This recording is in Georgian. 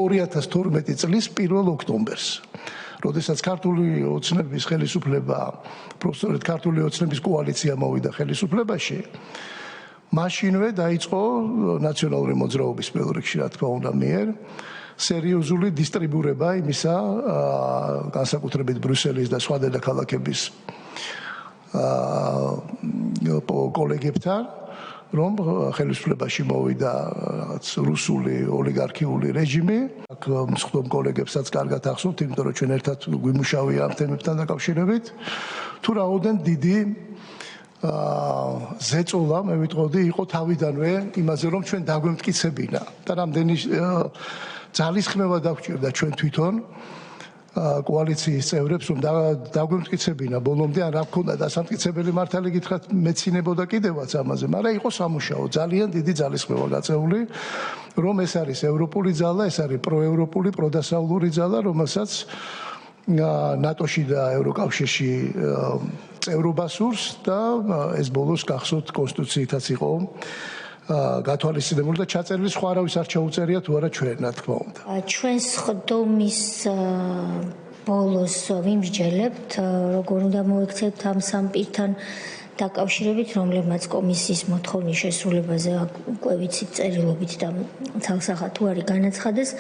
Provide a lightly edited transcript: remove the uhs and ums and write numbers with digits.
2012 წლის 1 ოქტომბერს, როდესაც ქართული ოცნების ხელისუფლება, პროფესორად ქართული ოცნების კოალიცია მოვიდა ხელისუფლებაში, მაშინვე დაიწყო ნაციონალური მოძრაობის პირველ რიგში, რა თქმა უნდა, მიერ სერიოზული დისტრიბურება იმისა, განსაკუთრებით ბრიუსელის და სხვა დედაქალაქების კოლეგებთან, რომ ხელისუფლებაში მოვიდა რაღაც რუსული ოლიგარქიული რეჟიმი. აქ მსხდომ კოლეგებსაც კარგად ახსოვთ, იმიტომ რომ ჩვენ ერთად გვიმუშავია ამ თემებთან დაკავშირებით. თუ რაოდენ დიდი ზეწოლა, მე ვიტყოდი, იყო თავიდანვე იმაზე, რომ ჩვენ დაგვემტკიცებინა და რამდენი ძალისხმევა დაგვჭირდა ჩვენ თვითონ კოალიციის წევრებს, რომ დაგვემტკიცებინა ბოლომდე, ან რა გქონდა დასამტკიცებელი მართალი გითხრათ, მეცინებოდა კიდევაც ამაზე, მაგრამ იყო სამუშაო, ძალიან დიდი ძალისხმევა გაწეული, რომ ეს არის ევროპული ძალა, ეს არის პროევროპული, პროდასავლური ძალა, რომელსაც ნატოში და ევროკავშირში წევრობა სურს და ეს ბოლოს გახსოვთ კონსტიტუციითაც იყო გათვალისწინებული და ჩაწერილი, სხვა არავის არ ჩაუწერია თუ არა ჩვენ, რა თქმა უნდა. ჩვენს ხდომის ბოლოს ვიმსჯელებთ, როგორ უნდა მოექცევთ ამ სამ პირთან დაკავშირებით, რომლებმაც კომისიის მოთხოვნის შესრულებაზე უკვე ვიცით წერილობით და ცალსახად თუ არის განაცხადეს.